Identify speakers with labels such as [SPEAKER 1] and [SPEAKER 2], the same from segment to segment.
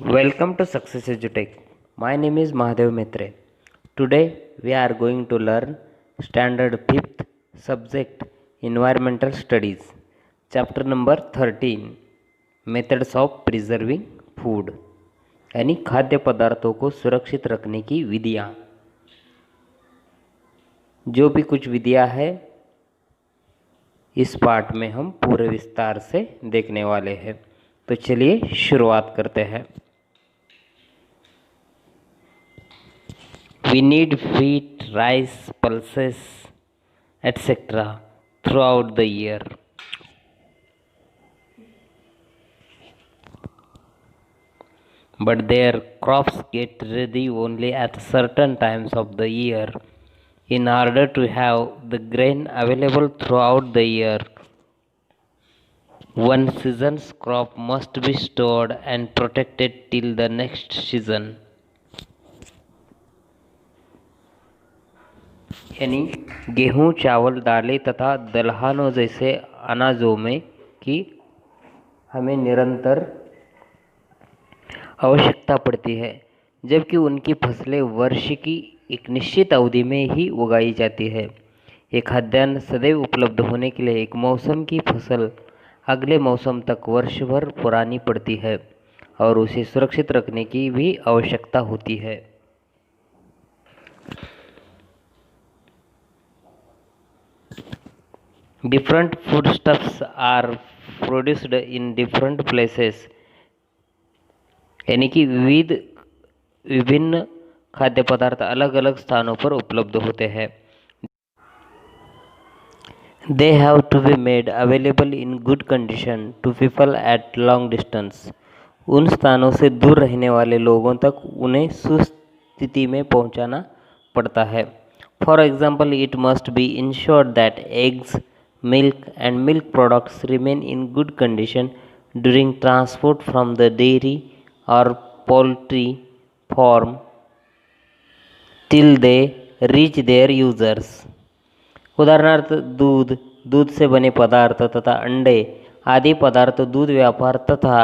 [SPEAKER 1] Welcome to Success EduTech. My name is Mahadev Matre. Today we are going to learn Standard 5th subject Environmental Studies, Chapter number 13 Methods of Preserving Food यानी खाद्य पदार्थों को सुरक्षित रखने की विधियाँ। जो भी कुछ विधियाँ है इस पार्ट में हम पूरे विस्तार से देखने वाले हैं। तो चलिए शुरुआत करते हैं। We need wheat, rice, pulses, etc. throughout the year. But their crops get ready only at certain times of the year. In order to have the grain available throughout the year, one season's crop must be stored and protected till the next season. यानी गेहूं, चावल, दालें तथा दलहनों जैसे अनाजों में की हमें निरंतर आवश्यकता पड़ती है, जबकि उनकी फसलें वर्ष की एक निश्चित अवधि में ही उगाई जाती है। ये खाद्यान्न सदैव उपलब्ध होने के लिए एक मौसम की फसल अगले मौसम तक वर्ष भर पुरानी पड़ती है और उसे सुरक्षित रखने की भी आवश्यकता होती है। Different foodstuffs are produced in different places, यानी कि विभिन्न खाद्य पदार्थ अलग अलग स्थानों पर उपलब्ध होते हैं। They have to be made available in good condition to people at long distance. उन स्थानों से दूर रहने वाले लोगों तक उन्हें सुस्थिति में पहुंचाना पड़ता है। For example, it must be ensured that eggs, milk and milk products remain in good condition during transport from the dairy or poultry farm till they reach their users. उदाहरणार्थ दूध से बने पदार्थ तथा अंडे आदि पदार्थ दूध व्यापार तथा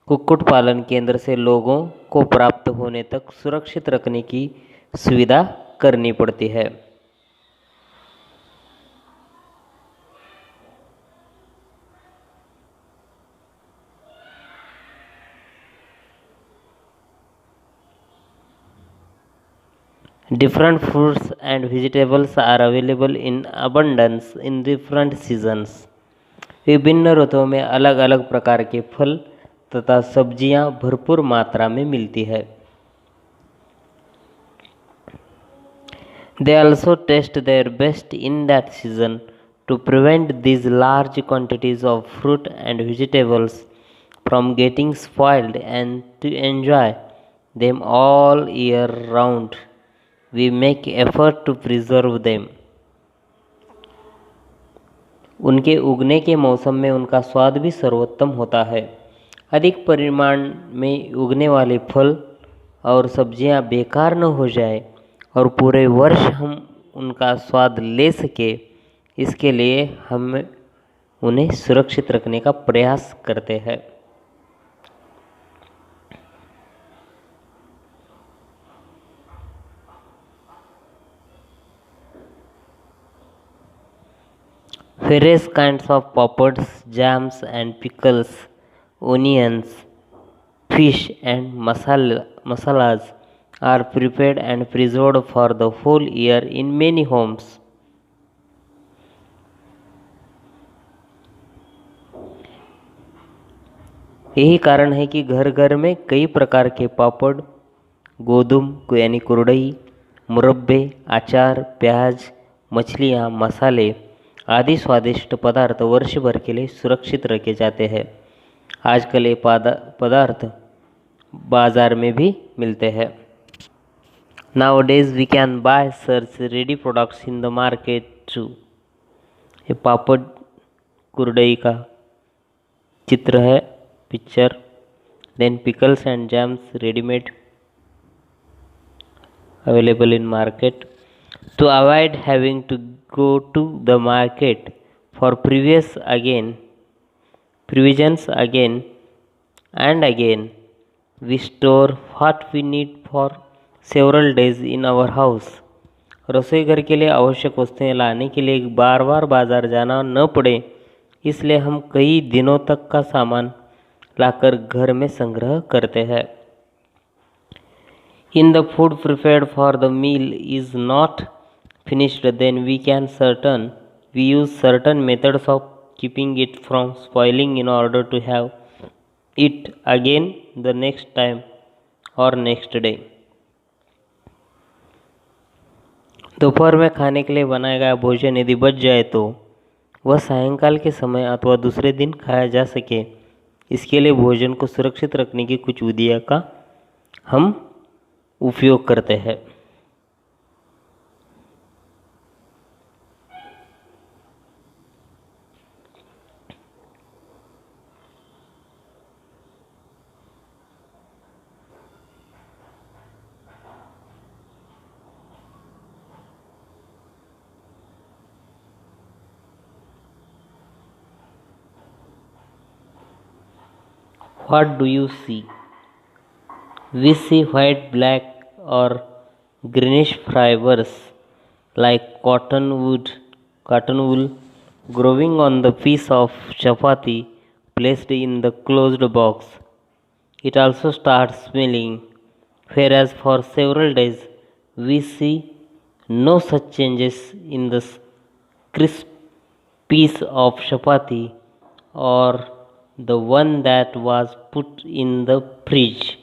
[SPEAKER 1] कुक्कुट पालन केंद्र से लोगों को प्राप्त होने तक सुरक्षित रखने की सुविधा करनी पड़ती है। Different fruits and vegetables are available in abundance in different seasons. विभिन्न ऋतुओं में अलग अलग प्रकार के फल तथा सब्जियां भरपूर मात्रा में मिलती है। They also test their best in that season to prevent these large quantities of fruit and vegetables from getting spoiled and to enjoy them all year round. We make effort to preserve them. उनके उगने के मौसम में उनका स्वाद भी सर्वोत्तम होता है। अधिक परिमाण में उगने वाले फल और सब्जियां बेकार न हो जाए और पूरे वर्ष हम उनका स्वाद ले सके, इसके लिए हम उन्हें सुरक्षित रखने का प्रयास करते हैं। Various kinds of papads, jams and pickles, onions, fish and masalas are prepared and preserved for the whole year in many homes. यही कारण है कि घर घर में कई प्रकार के पापड़, गोदुम यानी कुरडई, मुरब्बे, अचार, प्याज, मछलियाँ, मसाले आदि स्वादिष्ट पदार्थ वर्ष भर के लिए सुरक्षित रखे जाते हैं। आजकल ये पदार्थ बाजार में भी मिलते हैं। Nowadays we can buy such ready products in the market too. ये पापड़ कुरडई का चित्र है, picture. Then pickles and jams ready-made available in market. To avoid having to go to the market for provisions again and again, We store what we need for several days in our house. रसोई घर के लिए आवश्यक वस्तुएं लाने के लिए बार बार बाजार जाना न पड़े, इसलिए हम कई दिनों तक का सामान लाकर घर में संग्रह करते हैं. In the food prepared for the meal is not finished, then we use certain methods of keeping it from spoiling in order to have it again the next time or next day. दोपहर में खाने के लिए बनाया गया भोजन यदि बच जाए तो वह सायंकाल के समय अथवा दूसरे दिन खाया जा सके, इसके लिए भोजन को सुरक्षित रखने की कुछ विधियों का हम उपयोग करते हैं. What do you see? We see white, black or greenish fibers like cotton wool growing on the piece of chapati placed in the closed box. It also starts smelling, whereas for several days we see no such changes in the crisp piece of chapati or the one that was put in the fridge.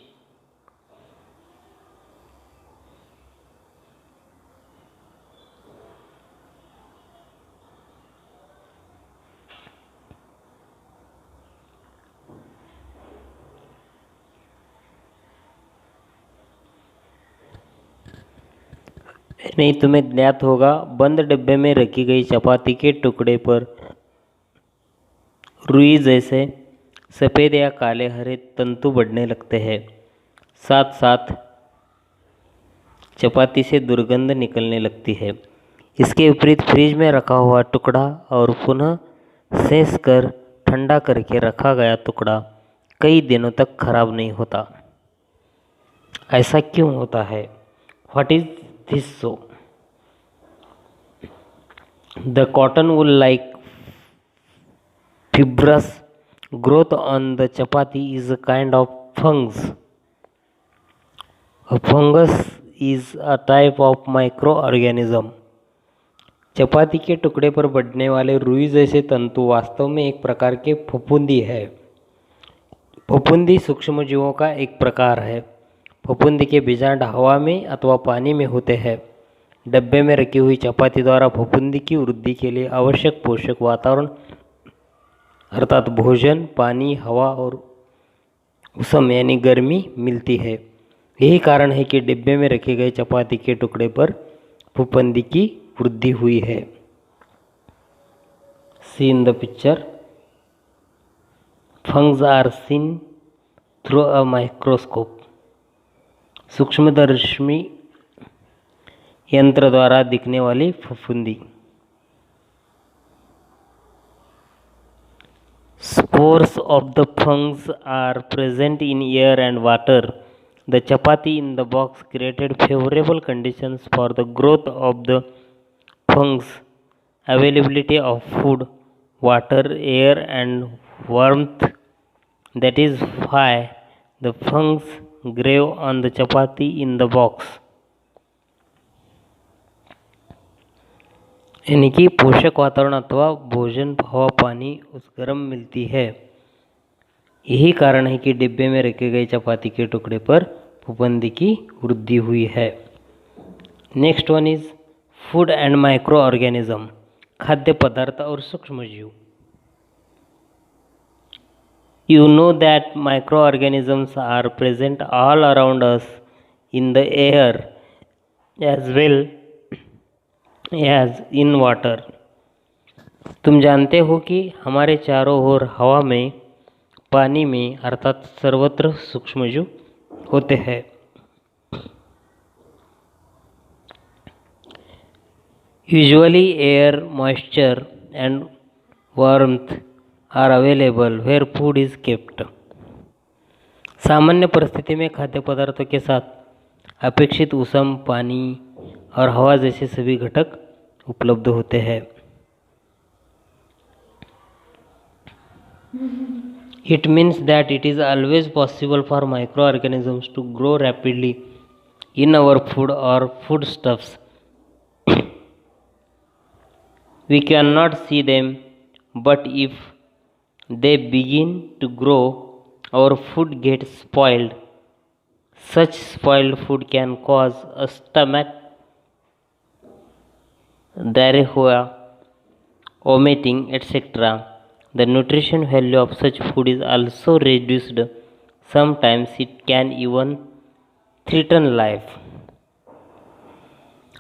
[SPEAKER 1] नहीं, तुम्हें ज्ञात होगा, बंद डिब्बे में रखी गई चपाती के टुकड़े पर रुई जैसे सफ़ेद या काले हरे तंतु बढ़ने लगते हैं. साथ साथ चपाती से दुर्गंध निकलने लगती है. इसके विपरीत फ्रिज में रखा हुआ टुकड़ा और पुनः सेंक कर ठंडा करके रखा गया टुकड़ा कई दिनों तक खराब नहीं होता. ऐसा क्यों होता है? What is this so? The cotton wool like fibrous growth on the chapati is a kind of fungus. A fungus is a type of microorganism. चपाती के टुकड़े पर बढ़ने वाले रुई जैसे तंतु वास्तव में एक प्रकार के फफूंदी है. फफूंदी सूक्ष्मजीवों का एक प्रकार है. फफूंदी के बीजांड हवा में अथवा पानी में होते हैं. डब्बे में रखी हुई चपाती द्वारा फफूंदी की वृद्धि के लिए आवश्यक पोषक वातावरण अर्थात भोजन, पानी, हवा और उष्ण यानी गर्मी मिलती है. यही कारण है कि डिब्बे में रखे गए चपाती के टुकड़े पर फफूंदी की वृद्धि हुई है. See in the picture. Fungus are seen through a microscope. सूक्ष्मदर्शी यंत्र द्वारा दिखने वाली फफूंदी. Spores of the fungus are present in air and water. The chapati in the box created favorable conditions for the growth of the fungus. Availability of food, water, air and warmth. That is why the fungus grew on the chapati in the box. यानी कि पोषक वातावरण अथवा भोजन, हवा, पानी उस गर्म मिलती है. यही कारण है कि डिब्बे में रखे गए चपाती के टुकड़े पर फफूंदी की वृद्धि हुई है. Next one is food and micro organism. खाद्य पदार्थ और सूक्ष्मजीव. You know that micro organisms are present all around us in the air as well as in water. तुम जानते हो कि हमारे चारों ओर हवा में, पानी में अर्थात सर्वत्र सूक्ष्मजीव होते हैं. Usually air, moisture and warmth are available where food is kept. सामान्य परिस्थिति में खाद्य पदार्थों के साथ अपेक्षित ऊष्मा, पानी और हवा जैसे सभी घटक उपलब्ध होते हैं। It means that it is always possible for microorganisms to grow rapidly in our food or foodstuffs. We cannot see them, but if they begin to grow, our food gets spoiled. Such spoiled food can cause a stomach diarrhea, vomiting, etc. The nutrition value of such food is also reduced. Sometimes it can even threaten life.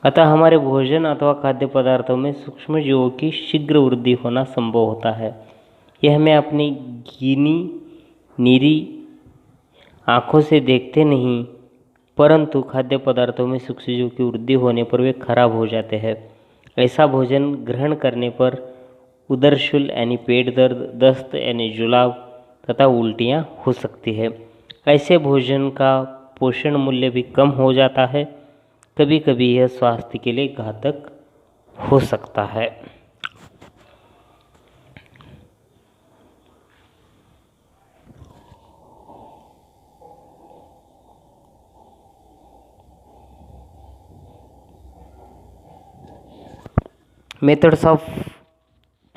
[SPEAKER 1] अतः हमारे भोजन अथवा खाद्य पदार्थों में सूक्ष्म जीवों की शीघ्र वृद्धि होना संभव होता है। यह हमें अपनी गिनी नीरी आँखों से देखते नहीं, परंतु खाद्य पदार्थों में सूक्ष्म जीवों की वृद्धि होने पर वे खराब हो जाते हैं। ऐसा भोजन ग्रहण करने पर उदरशूल यानी पेट दर्द, दस्त यानी जुलाब तथा उल्टियाँ हो सकती है। ऐसे भोजन का पोषण मूल्य भी कम हो जाता है। कभी कभी यह स्वास्थ्य के लिए घातक हो सकता है। मेथड्स ऑफ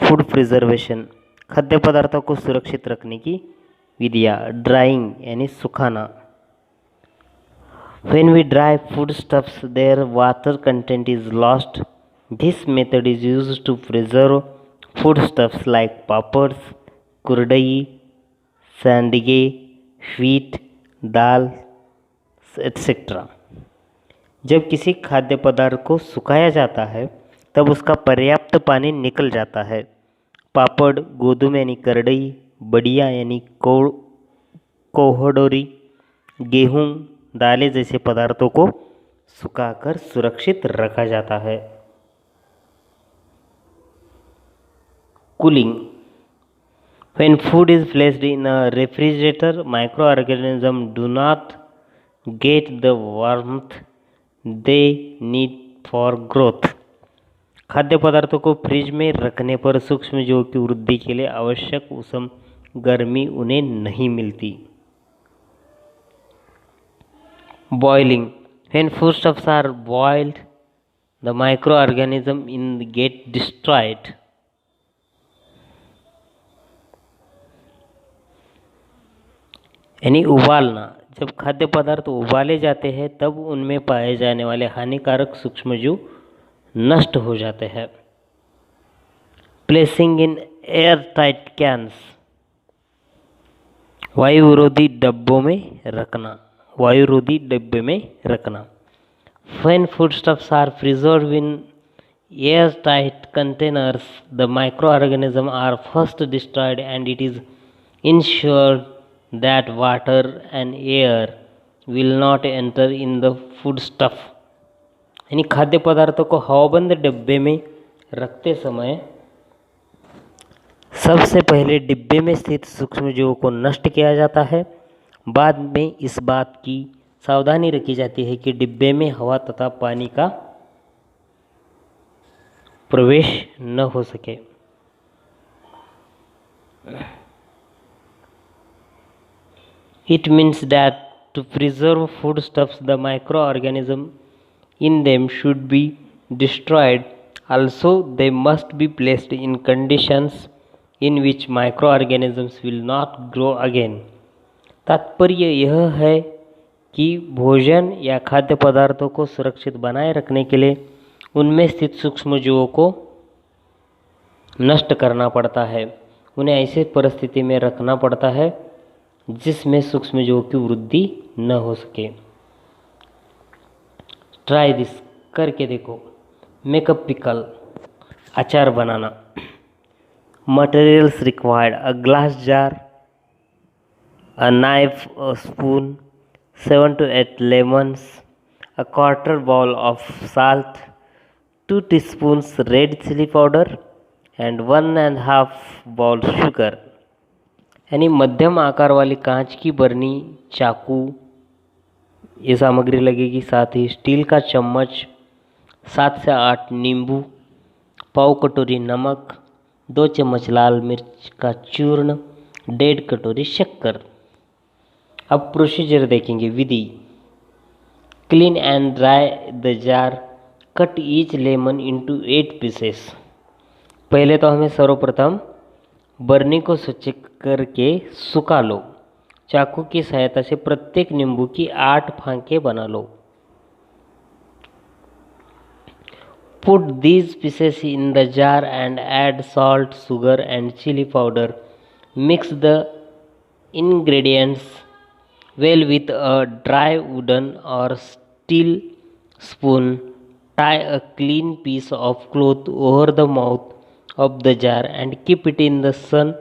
[SPEAKER 1] फूड प्रिजर्वेशन, खाद्य पदार्थों को सुरक्षित रखने की विधियाँ। ड्राइंग यानी सुखाना। When we dry foodstuffs, their water content is lost. This method is used to preserve foodstuffs like papads, kurdayi, sandige, wheat, dal etc. जब किसी खाद्य पदार्थ को सुखाया जाता है तब उसका पर्याप्त पानी निकल जाता है। पापड़, गोदुम यानी करडई, बड़िया यानी कोहड़ोरी, गेहूँ, दालें जैसे पदार्थों को सुखाकर सुरक्षित रखा जाता है। Cooling. When food is placed in a refrigerator, microorganisms do not get the warmth they need for growth. खाद्य पदार्थों को फ्रिज में रखने पर सूक्ष्म जीवों की वृद्धि के लिए आवश्यक उष्ण गर्मी उन्हें नहीं मिलती। Boiling. When foodstuffs are boiled, the microorganisms get destroyed. यानी उबालना। जब खाद्य पदार्थ उबाले जाते हैं तब उनमें पाए जाने वाले हानिकारक सूक्ष्मजीव नष्ट हो जाते हैं। Placing in airtight cans, वायुरोधी डब्बों में रखना। वायुरोधी डब्बे में रखना। When foodstuffs are preserved in airtight containers, the microorganisms are first destroyed and it is ensured that water and air will not enter in the foodstuff. यानी खाद्य पदार्थों को हवाबंद डब्बे में रखते समय सबसे पहले डिब्बे में स्थित सूक्ष्मजीवों को नष्ट किया जाता है। बाद में इस बात की सावधानी रखी जाती है कि डिब्बे में हवा तथा पानी का प्रवेश न हो सके। It means that to preserve foodstuffs, the microorganisms in them should be destroyed. Also, they must be placed in conditions in which microorganisms will not grow again. तात्पर्य यह है कि भोजन या खाद्य पदार्थों को सुरक्षित बनाए रखने के लिए उनमें स्थित सूक्ष्मजीवों को नष्ट करना पड़ता है। उन्हें ऐसी परिस्थिति में रखना पड़ता है जिसमें सूक्ष्मजीवों की वृद्धि न हो सके। ट्राई दिस, करके देखो। मेक अ पिकल, अचार बनाना। Materials required: a glass jar, a knife, a spoon, 7 to 8 lemons, a quarter bowl of salt, 2 teaspoons red chili powder, and 1.5 bowl sugar. यानी मध्यम आकार वाली कांच की बरनी, चाकू ये सामग्री लगेगी। साथ ही स्टील का चम्मच, 7 से 8 नींबू, पाव कटोरी नमक, 2 चम्मच लाल मिर्च का चूर्ण, 1.5 कटोरी शक्कर। अब प्रोसीजर देखेंगे, विधि। Clean and dry the jar, cut each lemon into 8 pieces. पहले तो हमें सर्वप्रथम बरनी को स्वच्छ करके सुखा लो। चाकू की सहायता से प्रत्येक नींबू की 8 फांके बना लो। Put these pieces in the jar and add salt, sugar and chili powder. Mix the ingredients well with a dry wooden or steel spoon. Tie a clean piece of cloth over the mouth of the jar and keep it in the sun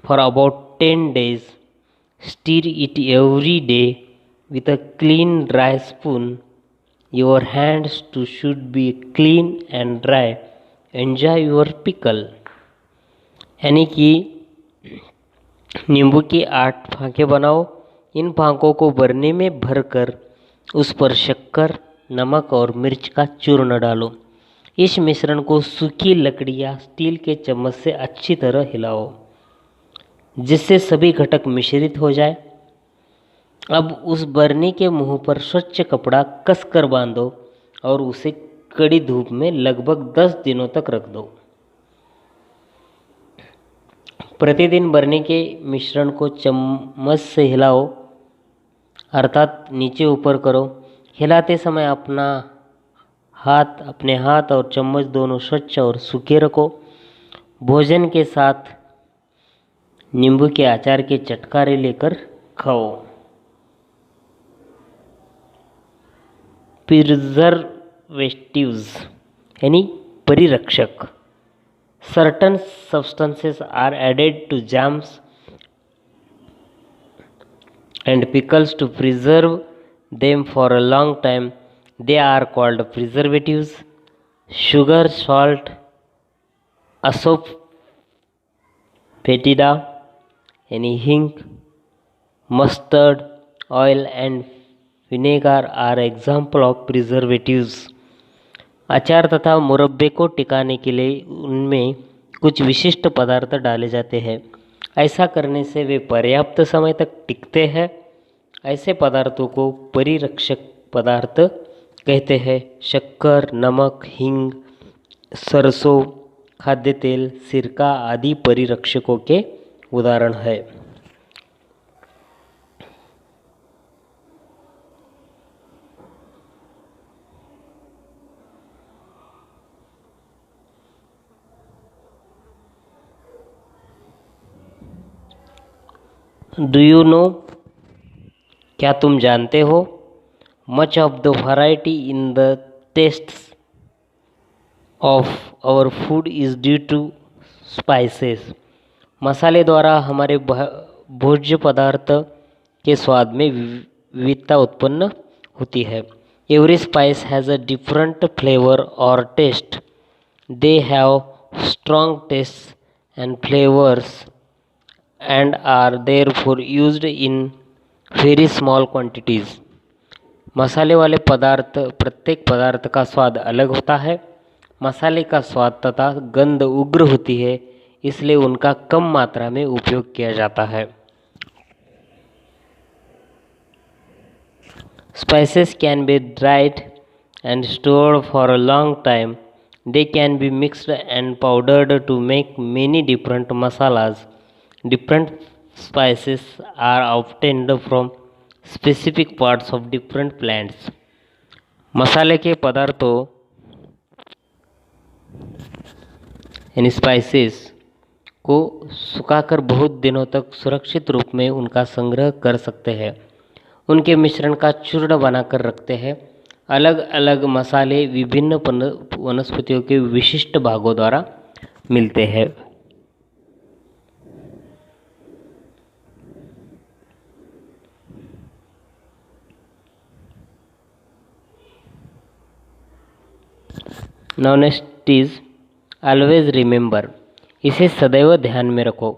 [SPEAKER 1] for about 10 days. Stir it every day with a clean dry spoon. Your hands too should be clean and dry. Enjoy your pickle। यानी कि नींबू की 8 फांके बनाओ। इन फांकों को बरनी में भरकर उस पर शक्कर, नमक और मिर्च का चूर्ण डालो। इस मिश्रण को सूखी लकड़ी या स्टील के चम्मच से अच्छी तरह हिलाओ जिससे सभी घटक मिश्रित हो जाए। अब उस बरनी के मुंह पर स्वच्छ कपड़ा कसकर बांधो और उसे कड़ी धूप में लगभग 10 दिनों तक रख दो। प्रतिदिन बरनी के मिश्रण को चम्मच से हिलाओ, अर्थात नीचे ऊपर करो। हिलाते समय अपने हाथ और चम्मच दोनों स्वच्छ और सूखे रखो। भोजन के साथ नींबू के अचार के चटकारे लेकर खाओ। प्रिजर्वेटिव्स यानी परिरक्षक। Certain substances are added to jams and pickles to preserve them for a long time. They are called preservatives. Sugar, salt, asafoetida, any hing, mustard oil and vinegar are example of preservatives। अचार तथा मुरब्बे को टिकाने के लिए उनमें कुछ विशिष्ट पदार्थ डाले जाते हैं। ऐसा करने से वे पर्याप्त समय तक टिकते हैं। ऐसे पदार्थों को परिरक्षक पदार्थ कहते हैं। शक्कर, नमक, हींग, सरसों, खाद्य तेल, सिरका आदि परिरक्षकों के उदाहरण हैं। डू यू नो, क्या तुम जानते हो? Much of the variety in the tastes of our food is due to spices. मसाले द्वारा हमारे भोज्य पदार्थ के स्वाद में विविधता उत्पन्न होती है। Every spice has a different flavour और taste. They have strong taste and flavours and are therefore used in very small quantities। मसाले वाले प्रत्येक पदार्थ का स्वाद अलग होता है। मसाले का स्वाद तथा गंध उग्र होती है, इसलिए उनका कम मात्रा में उपयोग किया जाता है। Spices can be dried and stored for a long time. They can be mixed and powdered to make many different masalas। Different spices are obtained from specific parts of different plants। मसाले के पदार्थों यानी spices को सुखाकर बहुत दिनों तक सुरक्षित रूप में उनका संग्रह कर सकते हैं। उनके मिश्रण का चूर्ण बनाकर रखते हैं। अलग अलग मसाले विभिन्न वनस्पतियों के विशिष्ट भागों द्वारा मिलते हैं। Now next is always remember, इसे सदैव ध्यान में रखो।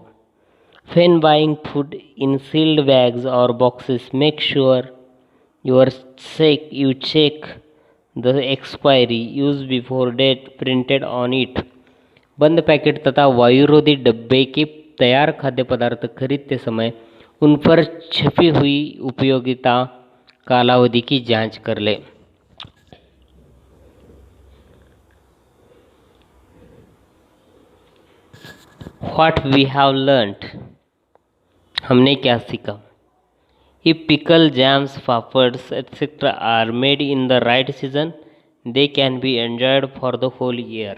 [SPEAKER 1] When buying food in sealed bags or boxes, make sure you check the expiry use before date printed on it. बंद पैकेट तथा वायुरोधी डब्बे के तैयार खाद्य पदार्थ खरीदते समय उन पर छपी हुई उपयोगिता कालावधि की जांच कर लें। What we have learned, हमने क्या सीखा? If pickle, jams, papads, etc. are made in the right season, they can be enjoyed for the whole year.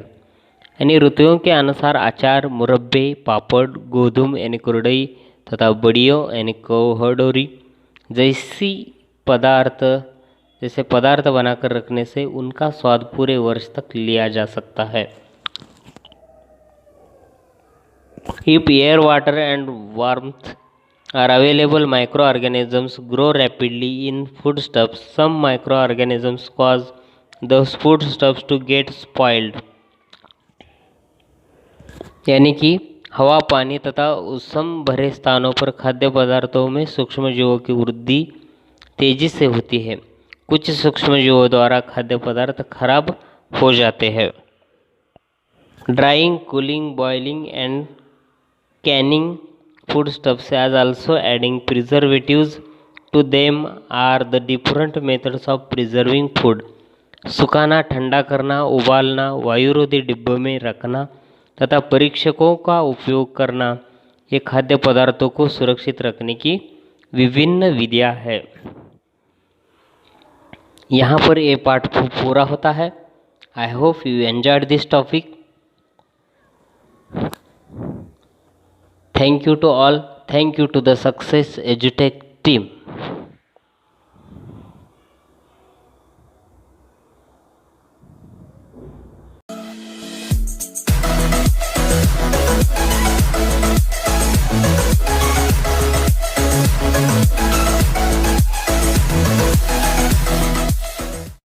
[SPEAKER 1] यानी ऋतुओं के अनुसार अचार, मुरब्बे, पापड़, गोधूम यानी कुरडई तथा बड़ियों यानी कोहड़ोरी जैसे पदार्थ बनाकर रखने से उनका स्वाद पूरे वर्ष तक लिया जा सकता है। If air, water and warmth are available, microorganisms grow rapidly in foodstuffs. Some microorganisms cause those foodstuffs to get spoiled. यानी कि हवा, पानी तथा उष्ण भरे स्थानों पर खाद्य पदार्थों में सूक्ष्मजीवों की वृद्धि तेजी से होती है। कुछ सूक्ष्मजीवों द्वारा खाद्य पदार्थ खराब हो जाते हैं। Drawing, cooling, boiling and canning foodstuffs as also adding preservatives to them are the different methods of preserving food. सुखाना, ठंडा करना, उबालना, वायुरोधी डिब्बों में रखना तथा परीक्षकों का उपयोग करना ये खाद्य पदार्थों को सुरक्षित रखने की विभिन्न विधियां हैं। यहाँ पर ये पाठ पूरा होता है। I hope you enjoyed this topic. Thank you to all. Thank you to the Success EduTech team.